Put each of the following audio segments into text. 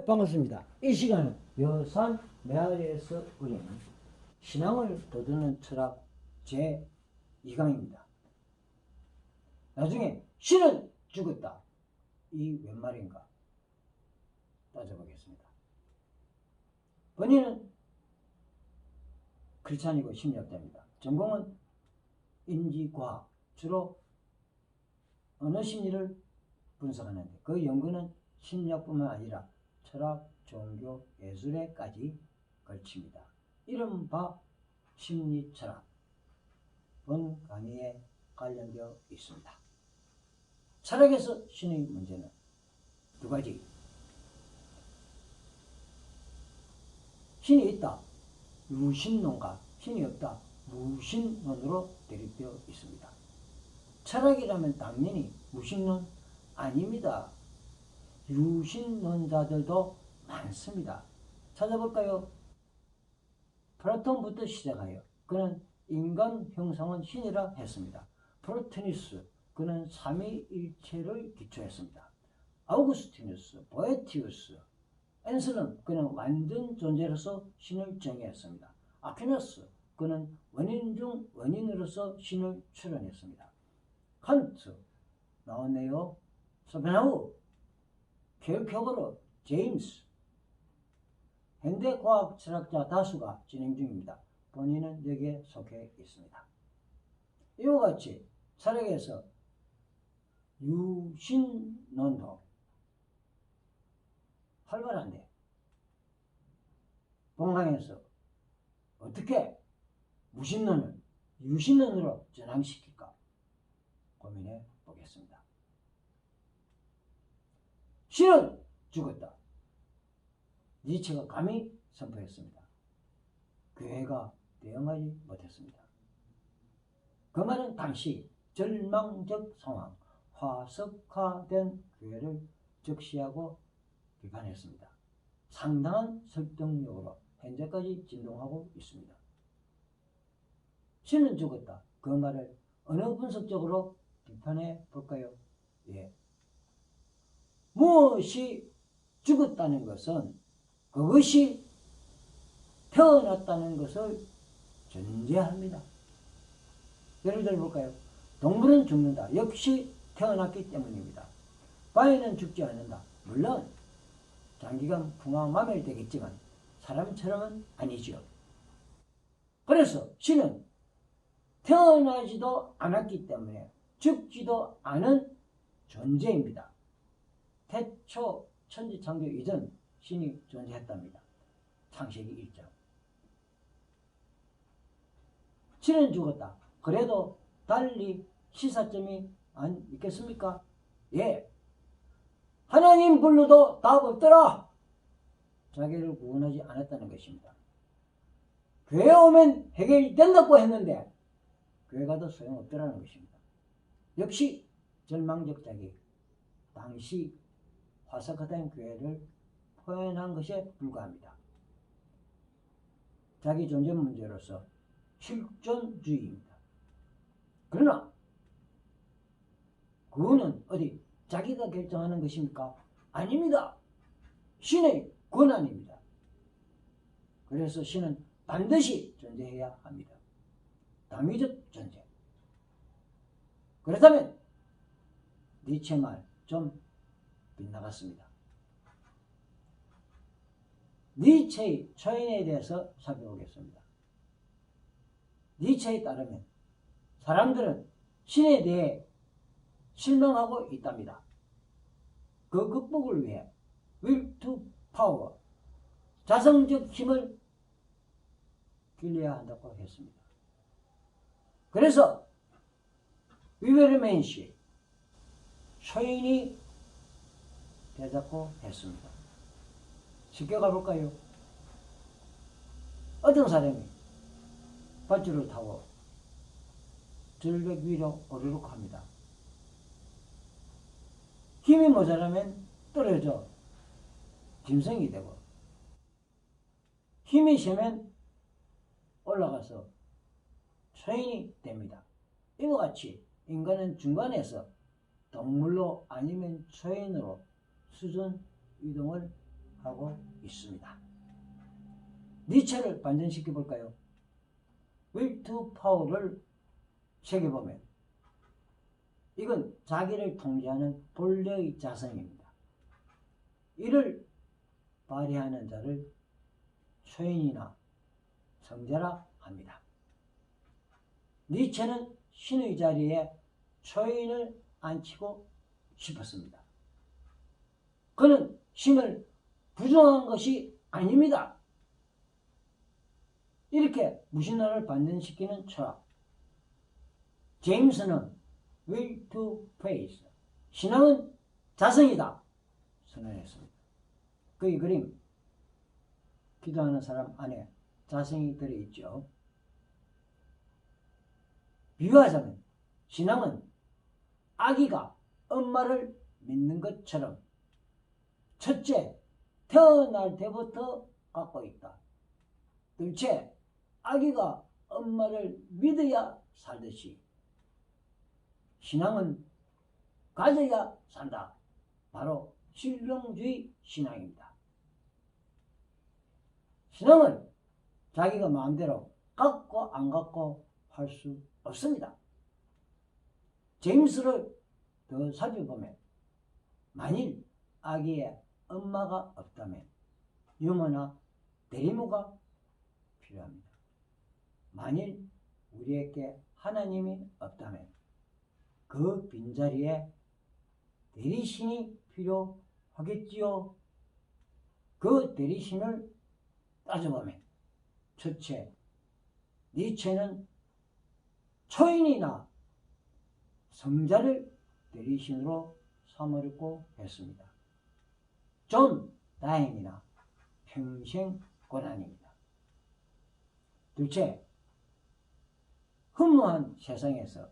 네, 반갑습니다. 이 시간은 여산 메아리에서 우리는 신앙을 돋우는 철학 제2강입니다. 나중에 신은 죽었다. 이 웬 말인가 따져보겠습니다. 본인은 크리스찬이고 심리학자입니다. 전공은 인지과학, 주로 언어 심리를 분석하는데 그 연구는 심리학뿐만 아니라 철학, 종교, 예술에까지 걸칩니다. 이른바 심리철학 본 강의에 관련되어 있습니다. 철학에서 신의 문제는 두 가지. 신이 있다, 유신론과 신이 없다, 무신론으로 대립되어 있습니다. 철학이라면 당연히 무신론 아닙니다. 유신론자들도 많습니다. 찾아볼까요? 플라톤부터 시작하여 그는 인간 형상은 신이라 했습니다. 프로테니스, 그는 삼위일체를 기초했습니다. 아우구스티누스, 보에티우스, 앤슬은 그는 완전 존재로서 신을 정의했습니다. 아퀴나스, 그는 원인 중 원인으로서 신을 추론했습니다. 칸트, 나오네요. 소펜하우, 켈케고르, 제임스, 현대 과학 철학자 다수가 진행 중입니다. 본인은 여기에 속해 있습니다. 이와 같이 철학에서 유신론도 활발한데 본강에서 어떻게 무신론을 유신론으로 전환시킬까 고민해 보겠습니다. 신은 죽었다. 니체가 감히 선포했습니다. 교회가 대응하지 못했습니다. 그 말은 당시 절망적 상황, 화석화된 교회를 적시하고 비판했습니다. 상당한 설득력으로 현재까지 진동하고 있습니다. 신은 죽었다. 그 말을 어느 분석적으로 비판해 볼까요? 예. 무엇이 죽었다는 것은 그것이 태어났다는 것을 전제합니다. 예를 들어 볼까요? 동물은 죽는다. 역시 태어났기 때문입니다. 바위는 죽지 않는다. 물론 장기간 풍화마멸되겠지만 사람처럼은 아니죠. 그래서 신은 태어나지도 않았기 때문에 죽지도 않은 존재입니다. 태초 천지창조 이전 신이 존재했답니다. 창세기 1장. 신은 죽었다. 그래도 달리 시사점이 안 있겠습니까? 예. 하나님 불러도 답 없더라. 자기를 구원하지 않았다는 것입니다. 교회 오면 해결된다고 했는데 교회 가도 소용없더라는 것입니다. 역시 절망적 자기, 당시 화석화된 교회를 표현한 것에 불과합니다. 자기 존재 문제로서 실존주의입니다. 그러나 그거는 어디 자기가 결정하는 것입니까? 아닙니다. 신의 권한입니다. 그래서 신은 반드시 존재해야 합니다. 당위적 존재. 그렇다면 니체 말 좀 빗나갔습니다. 니체의 초인에 대해서 살펴보겠습니다. 니체에 따르면 사람들은 신에 대해 실망하고 있답니다. 그 극복을 위해 will to power, 자성적 힘을 길러야 한다고 했습니다. 그래서 위베르멘시 초인이 되자고 했습니다. 쉽게 가볼까요? 어떤 사람이 밧줄을 타고 절벽 위로 오르려고 합니다. 힘이 모자라면 떨어져 짐승이 되고 힘이 세면 올라가서 초인이 됩니다. 이와 같이 인간은 중간에서 동물로 아니면 초인으로 수준 이동을 하고 있습니다. 니체를 반전시켜 볼까요? will to power를 새겨보면 이건 자기를 통제하는 본래의 자성입니다. 이를 발휘하는 자를 초인이나 성자라 합니다. 니체는 신의 자리에 초인을 앉히고 싶었습니다. 그는 신을 부정한 것이 아닙니다. 이렇게 무신론을 반전시키는 철학. 제임스는 will to faith, 신앙은 자성이다 선언했습니다. 그의 그림, 기도하는 사람 안에 자성이 들어있죠. 비유하자면 신앙은 아기가 엄마를 믿는 것처럼 첫째, 태어날 때부터 갖고 있다. 둘째, 아기가 엄마를 믿어야 살듯이 신앙은 가져야 산다. 바로 실용주의 신앙입니다. 신앙은 자기가 마음대로 갖고 안 갖고 할 수 없습니다. 제임스를 더 살펴보면 만일 아기의 엄마가 없다면 유모나 대리모가 필요합니다. 만일 우리에게 하나님이 없다면 그 빈자리에 대리신이 필요하겠지요. 그 대리신을 따져보면 첫째, 니체는 초인이나 성자를 대리신으로 삼으려고 했습니다. 존 다행이나 평생 고난입니다. 둘째, 허무한 세상에서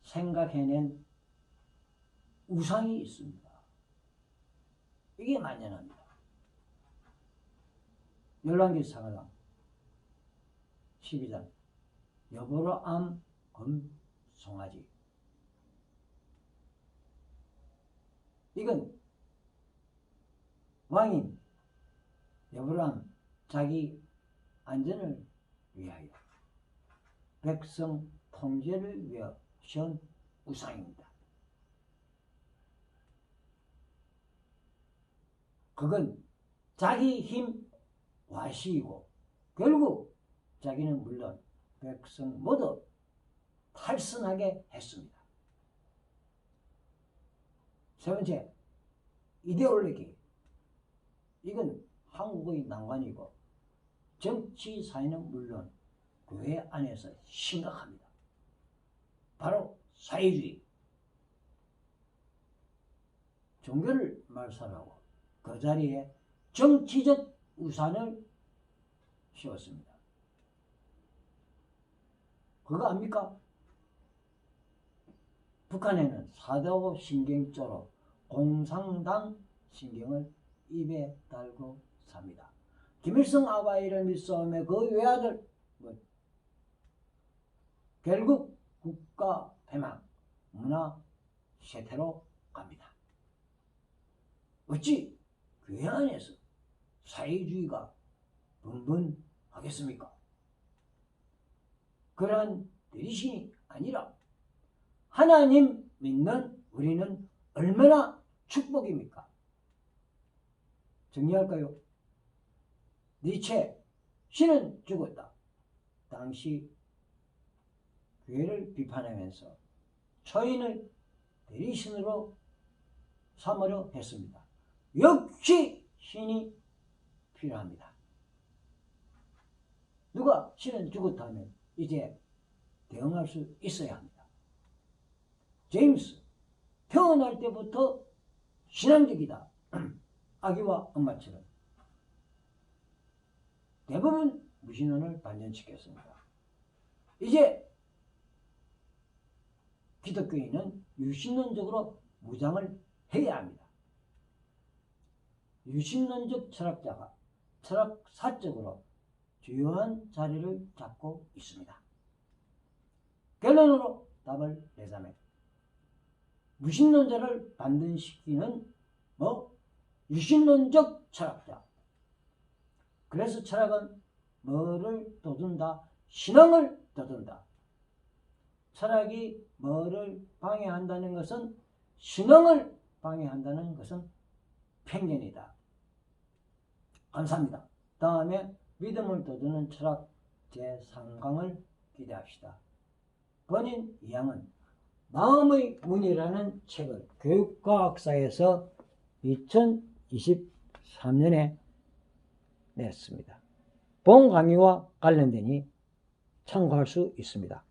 생각해낸 우상이 있습니다. 이게 만연합니다. 열왕기사가 12장 여보로암 금송아지, 이건 왕인 여보로암 자기 안전을 위하여 백성 통제를 위하여 시온 우상입니다. 그건 자기 힘 와시이고 결국 자기는 물론 백성 모두 탈선하게 했습니다. 세 번째, 이데올로기. 이건 한국의 난관이고 정치 사회는 물론 교회 안에서 심각합니다. 바로 사회주의. 종교를 말살하고 그 자리에 정치적 우산을 씌웠습니다. 그거 압니까? 북한에는 사다오 신경조로 공산당 신경을 입에 달고 삽니다. 김일성 아바이를 믿사오며 그 외아들 결국 국가 패망, 문화 쇠퇴로 갑니다. 어찌 교회 안에서 사회주의가 분분하겠습니까? 그러한 대리신이 아니라 하나님 믿는 우리는 얼마나 축복입니까? 정리할까요? 니체, 신은 죽었다. 당시 교회를 비판하면서 초인을 대리신으로 삼으려 했습니다. 역시 신이 필요합니다. 누가 신은 죽었다면 이제 대응할 수 있어야 합니다. 제임스, 태어날 때부터 신앙적이다. 아기와 엄마처럼. 대부분 무신론을 반전시켰습니다. 이제 기독교인은 유신론적으로 무장을 해야 합니다. 유신론적 철학자가 철학사적으로 주요한 자리를 잡고 있습니다. 결론으로 답을 내자면 무신론자를 반전시키는 유신론적 철학자. 그래서 철학은 뭐를 떠든다? 신앙을 떠든다. 철학이 뭐를 방해한다는 것은, 신앙을 방해한다는 것은 편견이다. 감사합니다. 다음에 믿음을 떠드는 철학 제3강을 기대합시다. 본인 이양은 마음의 문이라는 책을 교육과학사에서 2023년에 냈습니다. 본 강의와 관련되니 참고할 수 있습니다.